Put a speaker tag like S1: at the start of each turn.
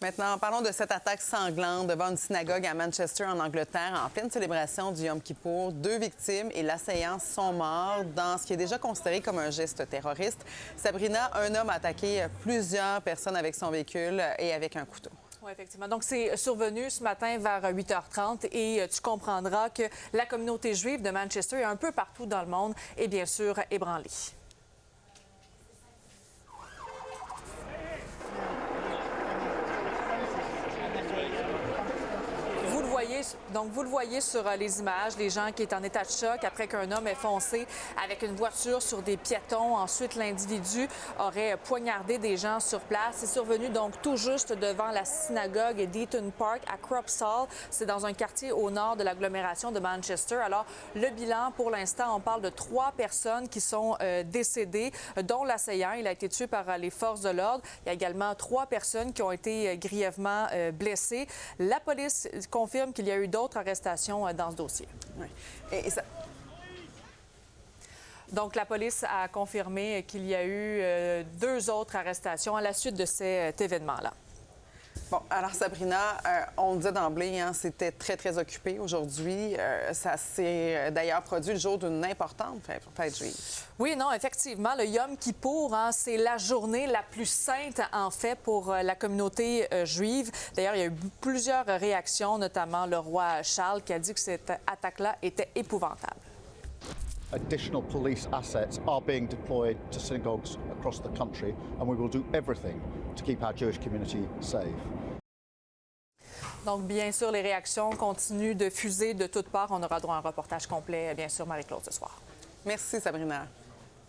S1: Maintenant, parlons de cette attaque sanglante devant une synagogue à Manchester, en Angleterre, en pleine célébration du Yom Kippour. 2 victimes et l'assaillant sont morts dans ce qui est déjà considéré comme un geste terroriste. Sabrina, un homme a attaqué plusieurs personnes avec son véhicule et avec un couteau.
S2: Oui, effectivement. Donc, c'est survenu ce matin vers 8h30 et tu comprendras que la communauté juive de Manchester et un peu partout dans le monde est bien sûr ébranlée. Vous le voyez sur les images, les gens qui étaient en état de choc après qu'un homme ait foncé avec une voiture sur des piétons. Ensuite, l'individu aurait poignardé des gens sur place. C'est survenu donc tout juste devant la synagogue d'Eaton Park à Cropsall. C'est dans un quartier au nord de l'agglomération de Manchester. Alors, le bilan, pour l'instant, on parle de 3 personnes qui sont décédées, dont l'assaillant. Il a été tué par les forces de l'ordre. Il y a également 3 personnes qui ont été grièvement blessées. La police confirme qu'il y a eu d'autres arrestations dans ce dossier.
S1: Oui.
S2: Donc, la police a confirmé qu'il y a eu 2 autres arrestations à la suite de cet événement-là.
S1: Bon, alors Sabrina, on disait d'emblée, hein, c'était très, très occupé aujourd'hui. Ça s'est d'ailleurs produit le jour d'une importante fête juive.
S2: Oui, non, effectivement, le Yom Kippour, hein, c'est la journée la plus sainte, en fait, pour la communauté juive. D'ailleurs, il y a eu plusieurs réactions, notamment le roi Charles, qui a dit que cette attaque-là était épouvantable.
S3: Additional police assets are being deployed to synagogues across the country, and we will do everything to keep our Jewish community safe.
S2: Donc, bien sûr, les réactions continuent de fuser de toutes parts. On aura droit à un reportage complet, bien sûr, Marie-Claude, ce soir.
S1: Merci, Sabrina.